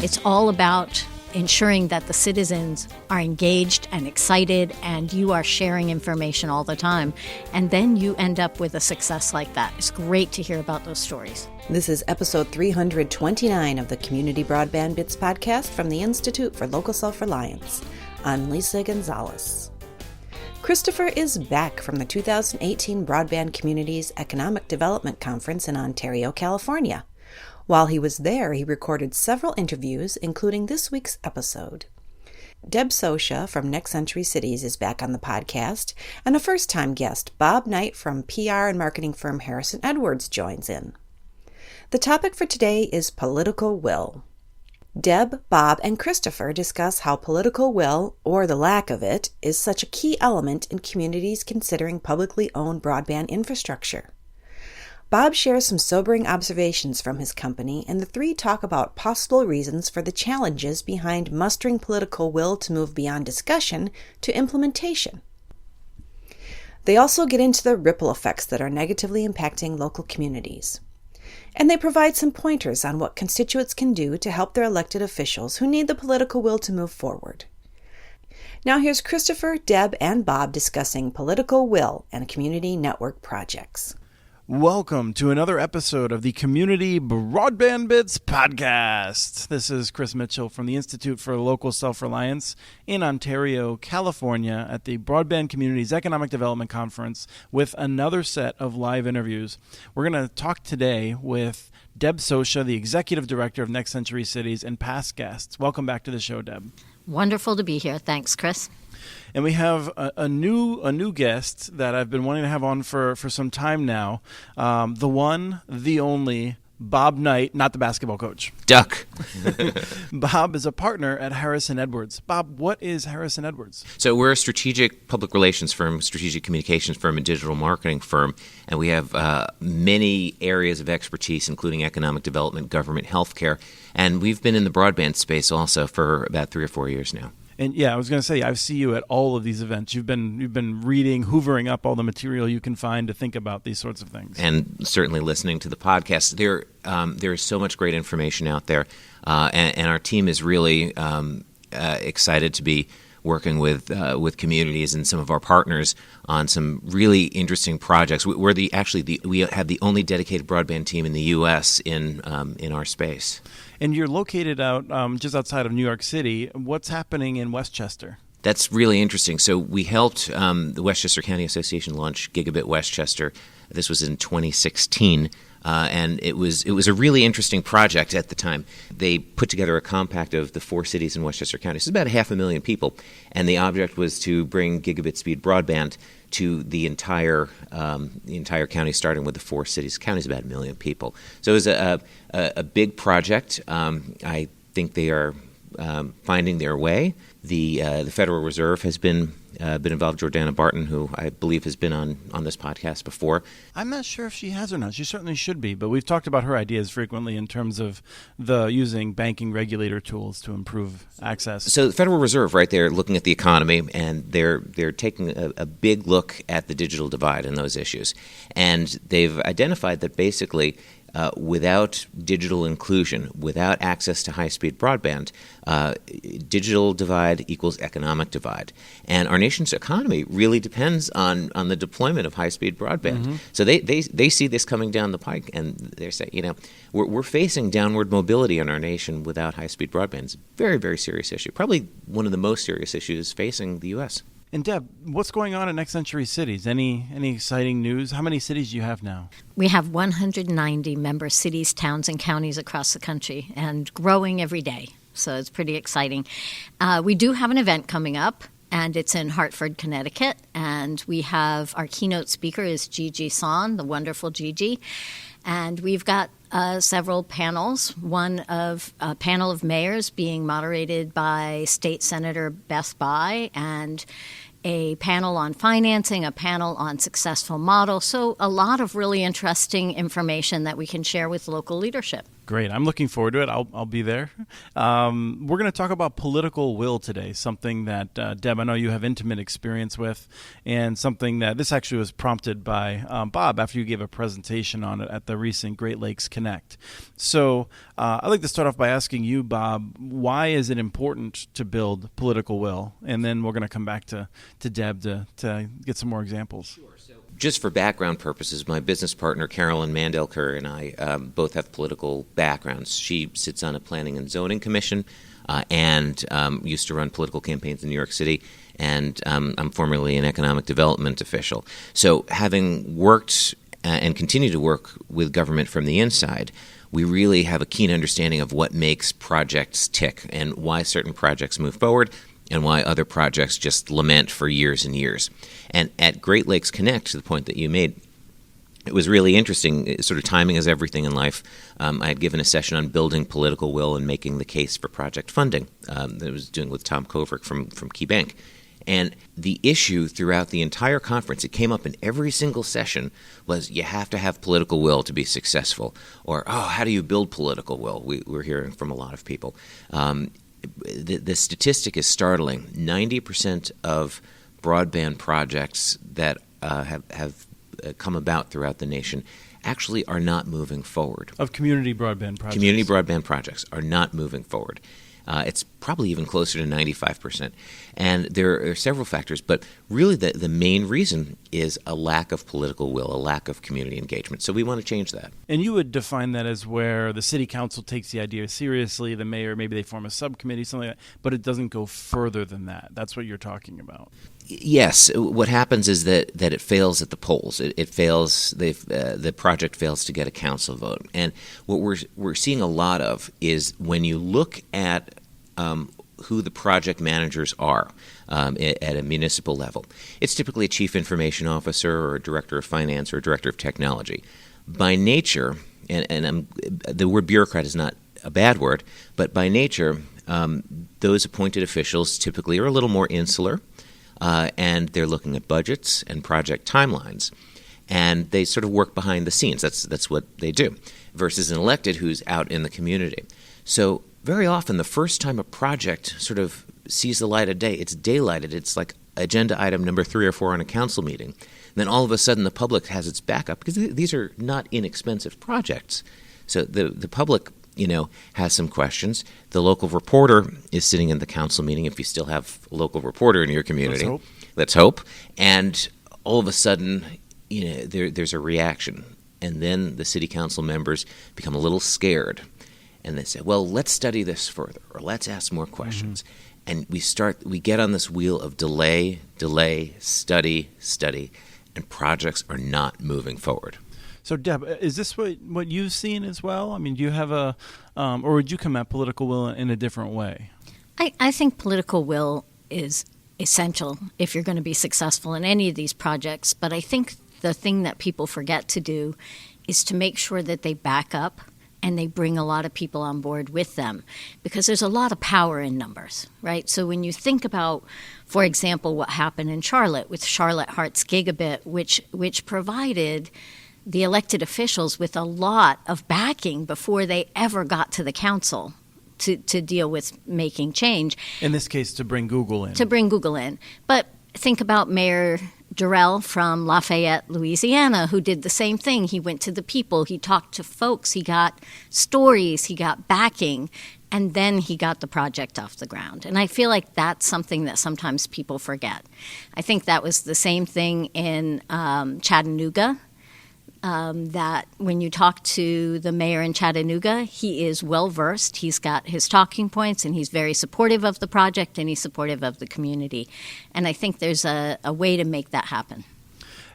It's all about ensuring that the citizens are engaged and excited, and you are sharing information all the time. And then you end up with a success like that. It's great to hear about those stories. This is episode 329 of the Community Broadband Bits podcast from the Institute for Local Self-Reliance. I'm Lisa Gonzalez. Christopher is back from the 2018 Broadband Communities Economic Development Conference in Ontario, California. While he was there, he recorded several interviews, including this week's episode. Deb Sosha from Next Century Cities is back on the podcast, and a first-time guest, Bob Knight from PR and marketing firm Harrison Edwards, joins in. The topic for today is political will. Deb, Bob, and Christopher discuss how political will, or the lack of it, is such a key element in communities considering publicly owned broadband infrastructure. Bob shares some sobering observations from his company, and the three talk about possible reasons for the challenges behind mustering political will to move beyond discussion to implementation. They also get into the ripple effects that are negatively impacting local communities. And they provide some pointers on what constituents can do to help their elected officials who need the political will to move forward. Now here's Christopher, Deb, and Bob discussing political will and community network projects. Welcome to another episode of the Community Broadband Bits podcast. This is Chris Mitchell from the Institute for Local Self-Reliance in Ontario, California at the Broadband Communities Economic Development Conference with another set of live interviews. We're going to talk today with Deb Sosha, the Executive Director of Next Century Cities, and past guests. Welcome back to the show, Deb. Wonderful to be here. Thanks, Chris. And we have a new guest that I've been wanting to have on for some time now. The one, the only, Bob Knight, not the basketball coach. Duck. Bob is a partner at Harrison Edwards. Bob, what is Harrison Edwards? So we're a strategic public relations firm, strategic communications firm, and digital marketing firm. And we have many areas of expertise, including economic development, government, healthcare. And we've been in the broadband space also for about 3 or 4 years now. And yeah, I was going to say, I see you at all of these events. You've been reading, hoovering up all the material you can find to think about these sorts of things. And certainly listening to the podcast. There is so much great information out there, and our team is really excited to be working with communities and some of our partners on some really interesting projects. We have the only dedicated broadband team in the U.S. in our space. And you're located out just outside of New York City. What's happening in Westchester? That's really interesting. So we helped the Westchester County Association launch Gigabit Westchester. This was in 2016. And it was a really interesting project at the time. They put together a compact of the 4 cities in Westchester County. So it's about 500,000 people. And the object was to bring gigabit speed broadband to the entire county, starting with the 4 cities. The county's about 1 million people. So it was a big project. I think they are finding their way. The Federal Reserve has been involved. Jordana Barton, who I believe has been on this podcast before. I'm not sure if she has or not. She certainly should be, but we've talked about her ideas frequently in terms of using banking regulator tools to improve access. So the Federal Reserve, right, they're looking at the economy, and they're taking a big look at the digital divide and those issues. And they've identified that basically without digital inclusion, without access to high-speed broadband, digital divide equals economic divide. And our nation's economy really depends on the deployment of high-speed broadband. Mm-hmm. So they see this coming down the pike, and they're saying, we're facing downward mobility in our nation without high-speed broadband. It's a very, very serious issue, probably one of the most serious issues facing the U.S. And Deb, what's going on at Next Century Cities? Any exciting news? How many cities do you have now? We have 190 member cities, towns, and counties across the country, and growing every day. So it's pretty exciting. We do have an event coming up, and it's in Hartford, Connecticut. And we have our keynote speaker is Gigi Son, the wonderful Gigi. And we've got several panels, a panel of mayors being moderated by State Senator Beth Bayh, and a panel on financing, a panel on successful models. So a lot of really interesting information that we can share with local leadership. Great. I'm looking forward to it. I'll be there. We're going to talk about political will today, something that, Deb, I know you have intimate experience with, and something that this actually was prompted by Bob after you gave a presentation on it at the recent Great Lakes Connect. So I'd like to start off by asking you, Bob, why is it important to build political will? And then we're going to come back to Deb to get some more examples. Sure. Just for background purposes, my business partner, Carolyn Mandelker, and I both have political backgrounds. She sits on a planning and zoning commission and used to run political campaigns in New York City, and I'm formerly an economic development official. So having worked and continue to work with government from the inside, we really have a keen understanding of what makes projects tick and why certain projects move forward and why other projects just lament for years and years. And at Great Lakes Connect, to the point that you made, it was really interesting. Sort of timing is everything in life. I had given a session on building political will and making the case for project funding that I was doing with Tom Kovrick from KeyBank. And the issue throughout the entire conference, it came up in every single session, was you have to have political will to be successful. Or, how do you build political will? We're hearing from a lot of people. The statistic is startling. 90% of broadband projects that have come about throughout the nation actually are not moving forward. Of community broadband projects. Community broadband projects are not moving forward. It's probably even closer to 95%. And there are several factors, but really the main reason is a lack of political will, a lack of community engagement. So we want to change that. And you would define that as where the city council takes the idea seriously, the mayor, maybe they form a subcommittee, something like that, but it doesn't go further than that. That's what you're talking about. Yes. What happens is that it fails at the polls. It fails. The project fails to get a council vote. And what we're seeing a lot of is when you look at who the project managers are at a municipal level, it's typically a chief information officer or a director of finance or a director of technology. By nature, and the word bureaucrat is not a bad word, but by nature, those appointed officials typically are a little more insular. And they're looking at budgets and project timelines, and they sort of work behind the scenes. That's what they do, versus an elected who's out in the community. So very often, the first time a project sort of sees the light of day, it's daylighted. It's like agenda item number 3 or 4 on a council meeting. And then all of a sudden, the public has its backup because these are not inexpensive projects. So the public, has some questions. The local reporter is sitting in the council meeting, if you still have a local reporter in your community. Let's hope. And all of a sudden, there's a reaction. And then the city council members become a little scared. And they say, well, let's study this further, or let's ask more questions. Mm-hmm. And we get on this wheel of delay, study, and projects are not moving forward. So, Deb, is this what you've seen as well? I mean, do you have or would you come at political will in a different way? I think political will is essential if you're going to be successful in any of these projects. But I think the thing that people forget to do is to make sure that they back up and they bring a lot of people on board with them, because there's a lot of power in numbers, right? So when you think about, for example, what happened in Charlotte with Charlotte Hart's Gigabit, which provided the elected officials with a lot of backing before they ever got to the council to deal with making change. In this case, to bring Google in. But think about Mayor Durrell from Lafayette, Louisiana, who did the same thing. He went to the people. He talked to folks. He got stories. He got backing. And then he got the project off the ground. And I feel like that's something that sometimes people forget. I think that was the same thing in Chattanooga. That when you talk to the mayor in Chattanooga, he is well-versed. He's got his talking points, and he's very supportive of the project, and he's supportive of the community. And I think there's a way to make that happen.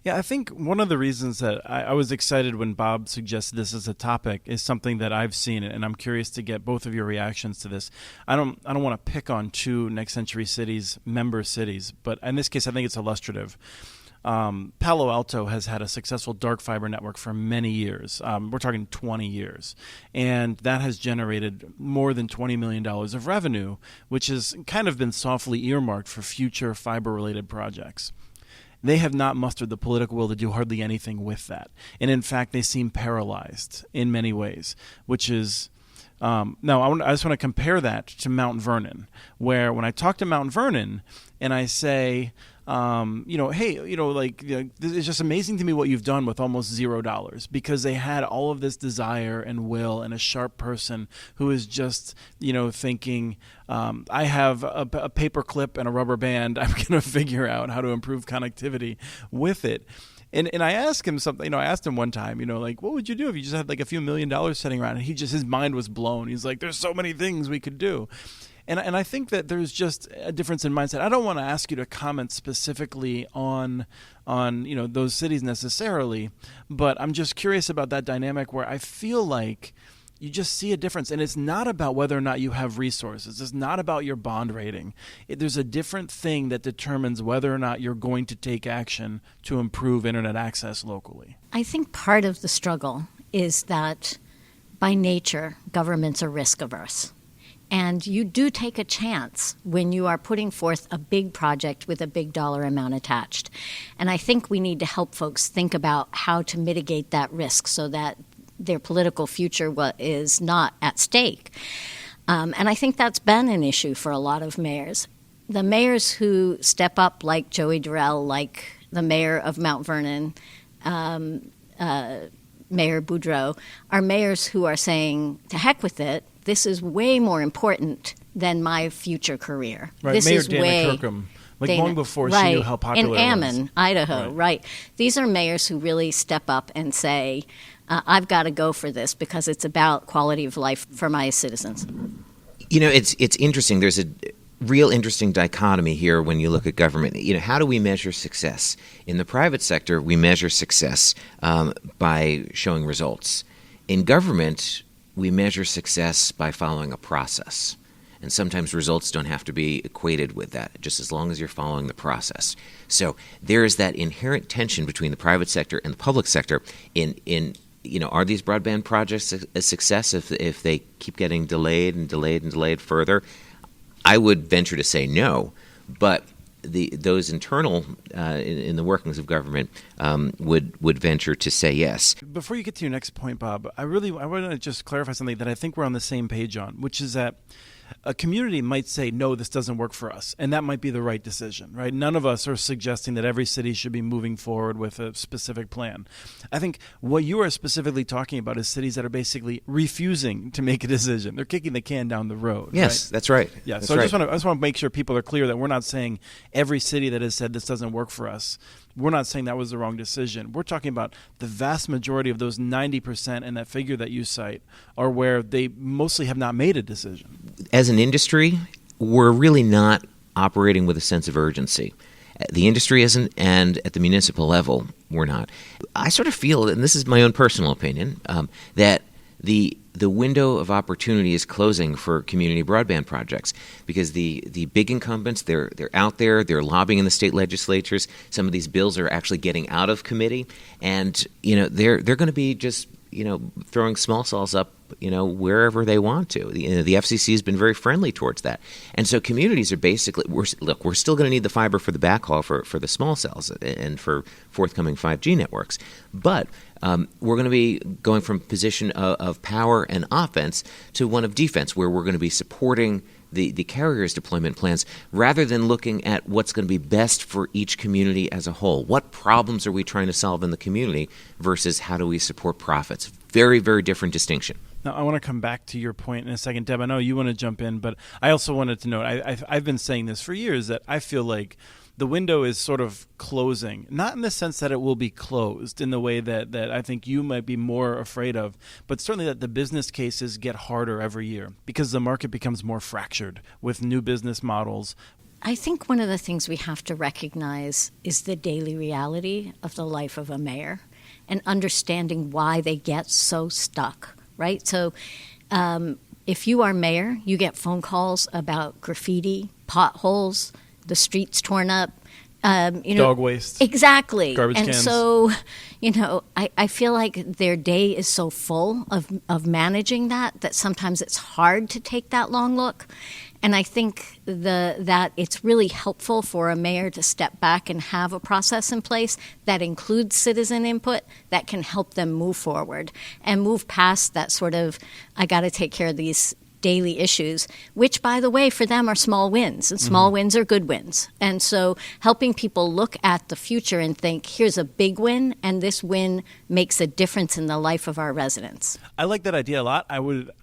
Yeah, I think one of the reasons that I was excited when Bob suggested this as a topic is something that I've seen, and I'm curious to get both of your reactions to this. I don't want to pick on 2 Next Century Cities member cities, but in this case, I think it's illustrative. Palo Alto has had a successful dark fiber network for many years. We're talking 20 years. And that has generated more than $20 million of revenue, which has kind of been softly earmarked for future fiber-related projects. they have not mustered the political will to do hardly anything with that. And in fact, they seem paralyzed in many ways, which is... Now, I just want to compare that to Mount Vernon, where when I talk to Mount Vernon and I say, hey, it's just amazing to me what you've done with almost $0, because they had all of this desire and will and a sharp person who is just, thinking, I have a paper clip and a rubber band. I'm going to figure out how to improve connectivity with it. And I asked him something, I asked him one time, what would you do if you just had like a few $1 million sitting around? And his mind was blown. He's like, there's so many things we could do. And I think that there's just a difference in mindset. I don't want to ask you to comment specifically on those cities necessarily, but I'm just curious about that dynamic where I feel like you just see a difference. And it's not about whether or not you have resources. It's not about your bond rating. There's a different thing that determines whether or not you're going to take action to improve internet access locally. I think part of the struggle is that by nature, governments are risk averse. And you do take a chance when you are putting forth a big project with a big dollar amount attached. And I think we need to help folks think about how to mitigate that risk so that their political future is not at stake. And I think that's been an issue for a lot of mayors. The mayors who step up, like Joey Durrell, like the mayor of Mount Vernon, Mayor Boudreau, are mayors who are saying, to heck with it, this is way more important than my future career. Right, this Mayor is Dana Kirkham. Long before she knew how popular in it was. Ammon, Idaho, right. These are mayors who really step up and say, I've got to go for this because it's about quality of life for my citizens. It's interesting. There's a real interesting dichotomy here when you look at government. How do we measure success? In the private sector, we measure success by showing results. In government, we measure success by following a process. And sometimes results don't have to be equated with that, just as long as you're following the process. So there is that inherent tension between the private sector and the public sector in are these broadband projects a success if they keep getting delayed and delayed and delayed further? I would venture to say no, but those internal in the workings of government would venture to say yes. Before you get to your next point, Bob, I want to just clarify something that I think we're on the same page on, which is that a community might say, no, this doesn't work for us, and that might be the right decision, right? None of us are suggesting that every city should be moving forward with a specific plan. I think what you are specifically talking about is cities that are basically refusing to make a decision. They're kicking the can down the road. Yes, right? That's right. Yeah, that's so right. I just want to make sure people are clear that we're not saying every city that has said this doesn't work for us. We're not saying that was the wrong decision. We're talking about the vast majority of those 90% and that figure that you cite are where they mostly have not made a decision. As an industry, we're really not operating with a sense of urgency. The industry isn't, and at the municipal level, we're not. I sort of feel, and this is my own personal opinion, that the window of opportunity is closing for community broadband projects because the big incumbents, they're out there, they're lobbying in the state legislatures. Some of these bills are actually getting out of committee, and they're going to be just throwing small cells up wherever they want to. The FCC has been very friendly towards that, and so communities are basically we're still going to need the fiber for the backhaul for the small cells and for forthcoming 5G networks, but we're going to be going from a position of power and offense to one of defense, where we're going to be supporting the carriers' deployment plans rather than looking at what's going to be best for each community as a whole. What problems are we trying to solve in the community versus how do we support profits? Very, very different distinction. Now, I want to come back to your point in a second. Deb, I know you want to jump in, but I also wanted to note, I've been saying this for years, that I feel like the window is sort of closing, not in the sense that it will be closed in the way that I think you might be more afraid of, but certainly that the business cases get harder every year because the market becomes more fractured with new business models. I think one of the things we have to recognize is the daily reality of the life of a mayor and understanding why they get so stuck, right? So if you are mayor, you get phone calls about graffiti, potholes, the streets torn up, dog waste. Exactly. Garbage cans. And so, I feel like their day is so full of managing that sometimes it's hard to take that long look. And I think that it's really helpful for a mayor to step back and have a process in place that includes citizen input that can help them move forward and move past that sort of, I got to take care of these daily issues, which, by the way, for them are small wins, and small wins are good wins. And so helping people look at the future and think, here's a big win, and this win makes a difference in the life of our residents. I like that idea a lot. I would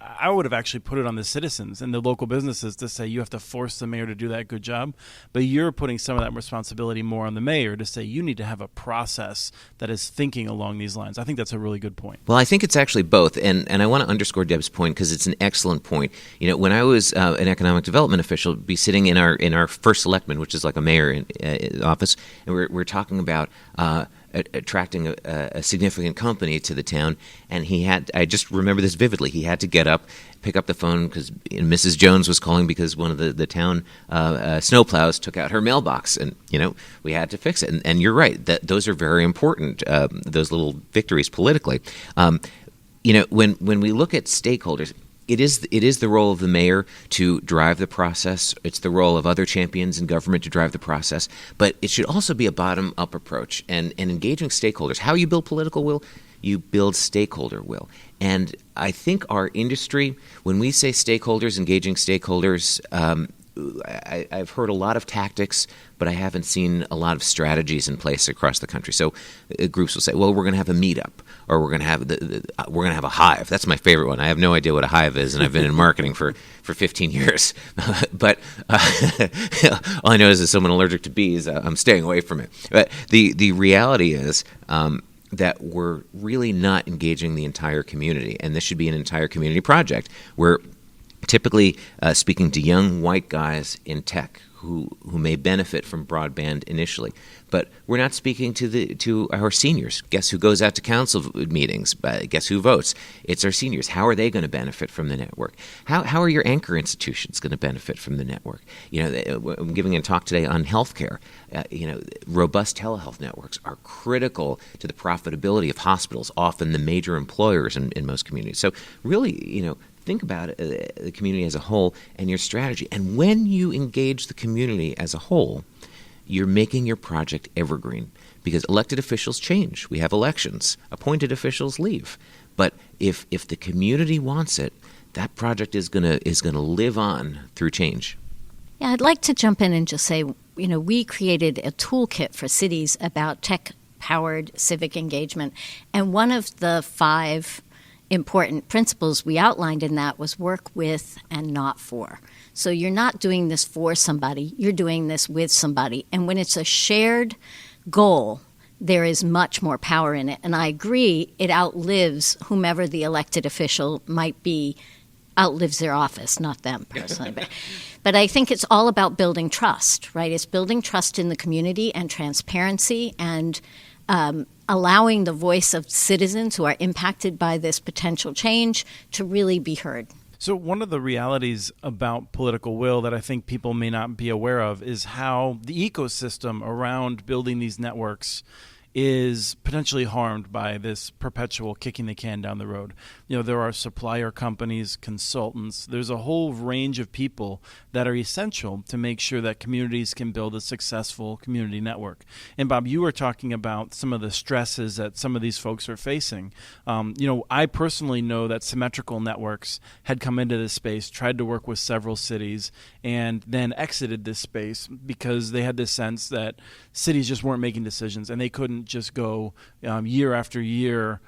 have actually put it on the citizens and the local businesses to say you have to force the mayor to do that good job, but you're putting some of that responsibility more on the mayor to say you need to have a process that is thinking along these lines. I think that's a really good point. Well, I think it's actually both, and I want to underscore Deb's point because it's an excellent point. You know, when I was an economic development official, be sitting in our first selectman, which is like a mayor in office, and we're talking about attracting a significant company to the town, and I just remember this vividly. He had to get up, pick up the phone because Mrs. Jones was calling because one of the town snowplows took out her mailbox, and we had to fix it. And you're right, that those are very important. Those little victories politically. When we look at stakeholders. It is the role of the mayor to drive the process. It's the role of other champions in government to drive the process. But it should also be a bottom-up approach and engaging stakeholders. How you build political will, you build stakeholder will. And I think our industry, when we say stakeholders, engaging stakeholders, I've heard a lot of tactics, but I haven't seen a lot of strategies in place across the country. So groups will say, "Well, we're going to have a meetup, or we're going to have we're going to have a hive." That's my favorite one. I have no idea what a hive is, and I've been in marketing for 15 years. But all I know is, as someone allergic to bees, I'm staying away from it. But the reality is that we're really not engaging the entire community, and this should be an entire community project. We're typically speaking to young white guys in tech who may benefit from broadband initially, but we're not speaking to our seniors. Guess who goes out to council meetings? Guess who votes? It's our seniors. How are they going to benefit from the network? How are your anchor institutions going to benefit from the network? I'm giving a talk today on healthcare. Robust telehealth networks are critical to the profitability of hospitals, often the major employers in most communities. So really, think about the community as a whole and your strategy. And when you engage the community as a whole, you're making your project evergreen because elected officials change. We have elections. Appointed officials leave. But if the community wants it, that project is gonna live on through change. Yeah, I'd like to jump in and just say, we created a toolkit for cities about tech-powered civic engagement. And one of the 5 important principles we outlined in that was work with and not for. So you're not doing this for somebody, you're doing this with somebody. And when it's a shared goal, there is much more power in it. And I agree, it outlives whomever the elected official might be, outlives their office, not them personally. But I think it's all about building trust, right? It's building trust in the community and transparency and allowing the voice of citizens who are impacted by this potential change to really be heard. So one of the realities about political will that I think people may not be aware of is how the ecosystem around building these networks is potentially harmed by this perpetual kicking the can down the road. There are supplier companies, consultants. There's a whole range of people that are essential to make sure that communities can build a successful community network. And Bob, you were talking about some of the stresses that some of these folks are facing. I personally know that Symmetrical Networks had come into this space, tried to work with several cities, and then exited this space because they had this sense that cities just weren't making decisions and they couldn't just go year after year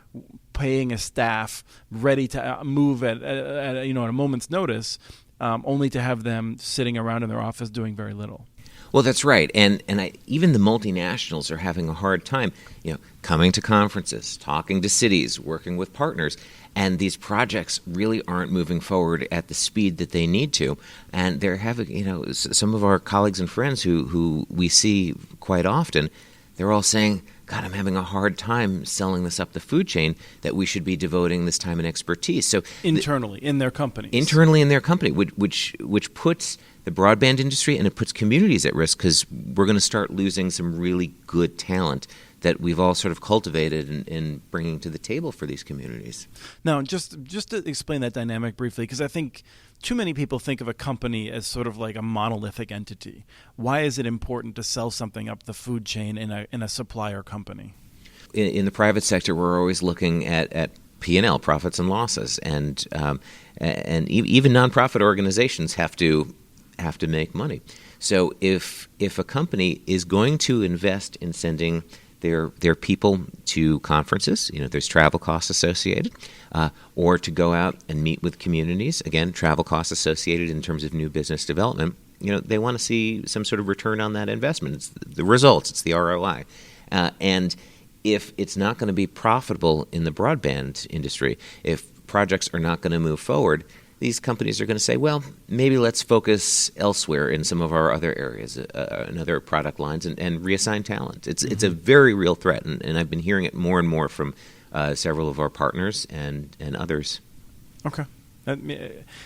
paying a staff ready to move at a moment's notice, only to have them sitting around in their office doing very little. Well, that's right, and even the multinationals are having a hard time, coming to conferences, talking to cities, working with partners, and these projects really aren't moving forward at the speed that they need to. And they're having, some of our colleagues and friends who we see quite often, they're all saying, God, I'm having a hard time selling this up the food chain, that we should be devoting this time and expertise. So internally in their companies. Internally in their company, which puts the broadband industry and it puts communities at risk, because we're going to start losing some really good talent that we've all sort of cultivated in bringing to the table for these communities. Now, just to explain that dynamic briefly, because I think too many people think of a company as sort of like a monolithic entity. Why is it important to sell something up the food chain in a supplier company? In the private sector, we're always looking at P&L, profits and losses, and even nonprofit organizations have to make money. So if a company is going to invest in sending their people to conferences, there's travel costs associated, or to go out and meet with communities, again, travel costs associated in terms of new business development, they want to see some sort of return on that investment. It's the results, it's the ROI. And if it's not going to be profitable in the broadband industry, if projects are not going to move forward, these companies are going to say, well, maybe let's focus elsewhere in some of our other areas, in other product lines, and reassign talent. It's a very real threat, and I've been hearing it more and more from several of our partners and others. Okay.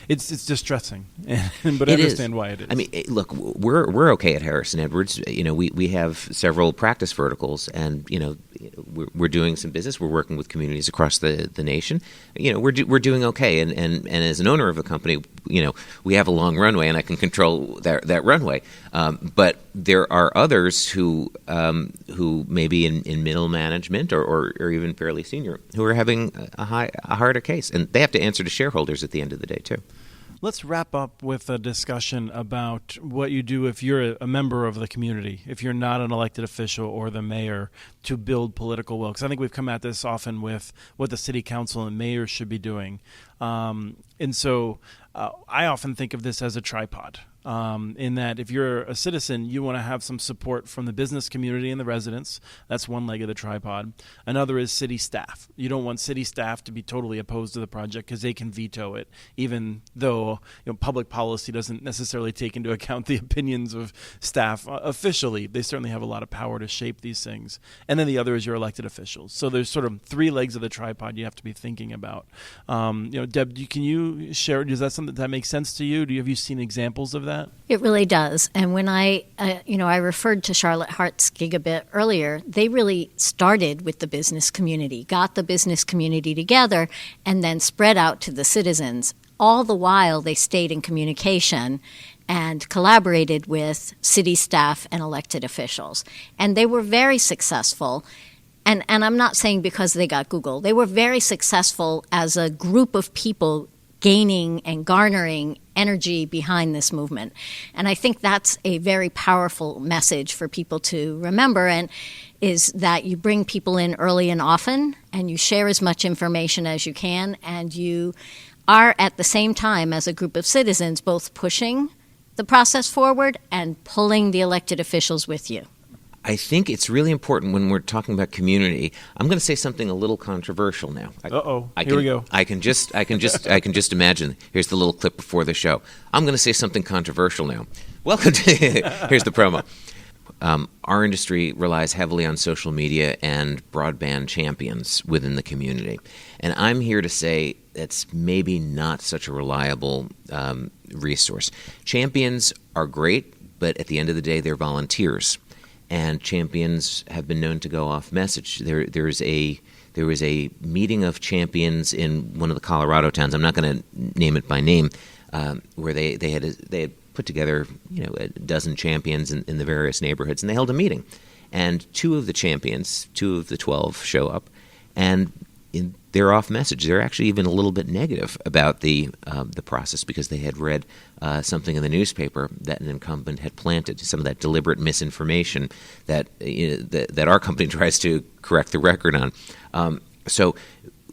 It's distressing, but I understand why it is. I mean, look, we're okay at Harrison Edwards. We have several practice verticals, and we're doing some business. We're working with communities across the nation. We're doing okay, and as an owner of a company, we have a long runway, and I can control that runway. But there are others who maybe in middle management or even fairly senior, who are having a harder case, and they have to answer to shareholders at the end of the day too. Let's wrap up with a discussion about what you do if you're a member of the community, if you're not an elected official or the mayor, to build political will. Because I think we've come at this often with what the city council and mayor should be doing. And so I often think of this as a tripod. In that if you're a citizen, you want to have some support from the business community and the residents. That's one leg of the tripod. Another is city staff. You don't want city staff to be totally opposed to the project because they can veto it, even though public policy doesn't necessarily take into account the opinions of staff officially. They certainly have a lot of power to shape these things. And then the other is your elected officials. So there's sort of three legs of the tripod you have to be thinking about. Deb, can you share? Is that something that makes sense to you? Have you seen examples of that? It really does. And when I referred to Charlotte Hart's Gigabit earlier, they really started with the business community, got the business community together, and then spread out to the citizens. All the while, they stayed in communication and collaborated with city staff and elected officials. And they were very successful. And I'm not saying because they got Google. They were very successful as a group of people gaining and garnering energy behind this movement. And I think that's a very powerful message for people to remember, and is that you bring people in early and often, and you share as much information as you can, and you are at the same time as a group of citizens both pushing the process forward and pulling the elected officials with you. I think it's really important when we're talking about community. I'm going to say something a little controversial now. Here we go. I can just imagine. Here's the little clip before the show. I'm going to say something controversial now. Welcome to here's the promo. Our industry relies heavily on social media and broadband champions within the community, and I'm here to say that's maybe not such a reliable resource. Champions are great, but at the end of the day, they're volunteers. And champions have been known to go off message. There was a meeting of champions in one of the Colorado towns. I'm not going to name it by name, where they had put together a dozen champions in the various neighborhoods, and they held a meeting. And two of the champions, 2 of the 12, show up, and they're off message. They're actually even a little bit negative about the process because they had read something in the newspaper that an incumbent had planted, some of that deliberate misinformation that that our company tries to correct the record on. So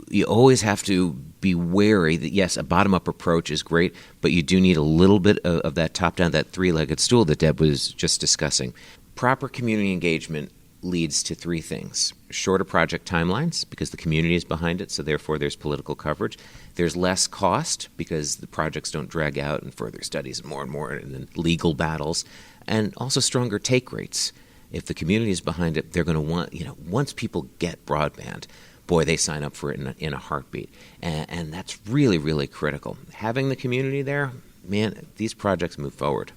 you always have to be wary that, yes, a bottom-up approach is great, but you do need a little bit of that top-down, that three-legged stool that Deb was just discussing. Proper community engagement leads to 3 things. Shorter project timelines, because the community is behind it, so therefore there's political coverage. There's less cost, because the projects don't drag out and further studies and more and then legal battles. And also stronger take rates, if the community is behind it, they're going to want, once people get broadband, boy, they sign up for it in a heartbeat. And that's really, really critical. Having the community there, man, these projects move forward.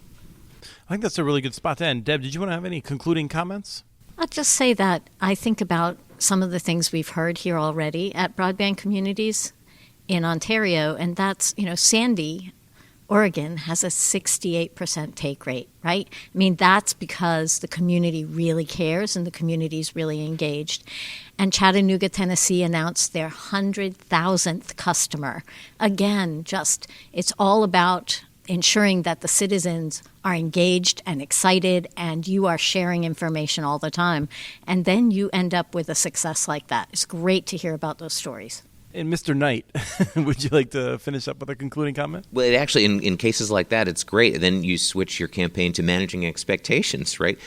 I think that's a really good spot to end. Deb, did you want to have any concluding comments? I'll just say that I think about some of the things we've heard here already at Broadband Communities in Ontario, and that's, Sandy, Oregon has a 68% take rate, right? I mean, that's because the community really cares and the community's really engaged. And Chattanooga, Tennessee announced their 100,000th customer. Again, it's all about ensuring that the citizens are engaged and excited and you are sharing information all the time. And then you end up with a success like that. It's great to hear about those stories. And Mr. Knight, would you like to finish up with a concluding comment? Well, it actually, in cases like that, it's great. Then you switch your campaign to managing expectations, right?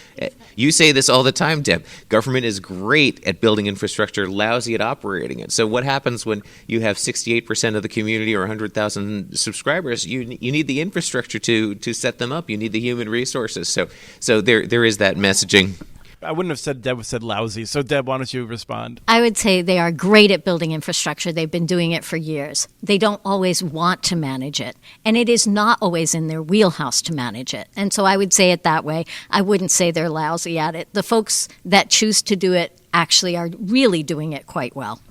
You say this all the time, Deb. Government is great at building infrastructure, lousy at operating it. So what happens when you have 68% of the community or 100,000 subscribers? You need the infrastructure to set them up. You need the human resources. So there is that messaging. I wouldn't have said Deb said lousy. So Deb, why don't you respond? I would say they are great at building infrastructure. They've been doing it for years. They don't always want to manage it. And it is not always in their wheelhouse to manage it. And so I would say it that way. I wouldn't say they're lousy at it. The folks that choose to do it actually are really doing it quite well.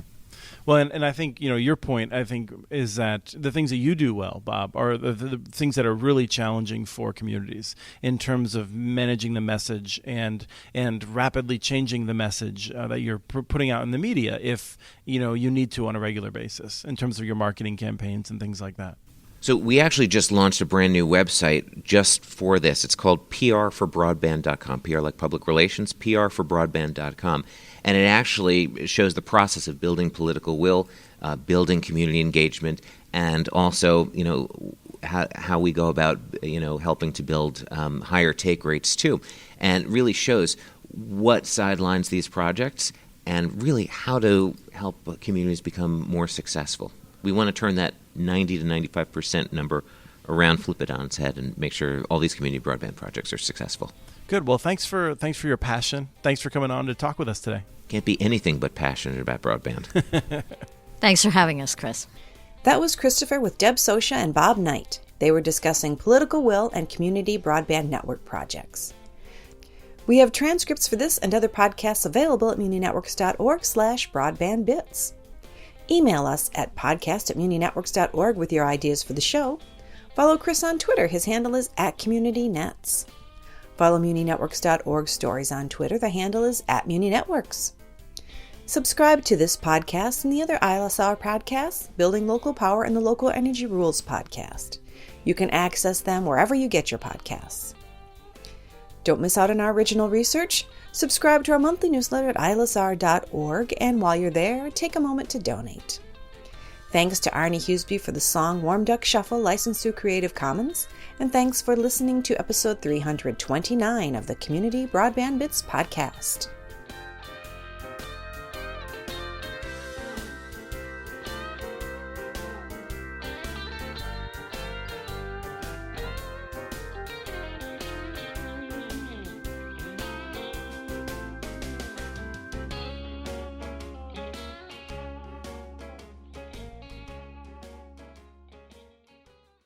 Well, and I think, your point, I think, is that the things that you do well, Bob, are the things that are really challenging for communities in terms of managing the message and rapidly changing the message that you're putting out in the media if, you need to on a regular basis in terms of your marketing campaigns and things like that. So we actually just launched a brand new website just for this. It's called prforbroadband.com, PR like public relations, prforbroadband.com. And it actually shows the process of building political will, building community engagement, and also, how we go about, helping to build higher take rates too. And really shows what sidelines these projects and really how to help communities become more successful. We want to turn that 90 to 95% number around, flip it on its head, and make sure all these community broadband projects are successful. Good. Well, thanks for your passion. Thanks for coming on to talk with us today. Can't be anything but passionate about broadband. Thanks for having us, Chris. That was Christopher with Deb Sosha and Bob Knight. They were discussing political will and community broadband network projects. We have transcripts for this and other podcasts available at muninetworks.org/broadbandbits. Email us at podcast@muninetworks.org with your ideas for the show. Follow Chris on Twitter. His handle is @CommunityNets. Follow muninetworks.org stories on Twitter. The handle is @muninetworks. Subscribe to this podcast and the other ILSR podcasts, Building Local Power and the Local Energy Rules podcast. You can access them wherever you get your podcasts. Don't miss out on our original research. Subscribe to our monthly newsletter at ilsr.org, and while you're there, take a moment to donate. Thanks to Arnie Huseby for the song Warm Duck Shuffle, licensed through Creative Commons, and thanks for listening to episode 329 of the Community Broadband Bits podcast.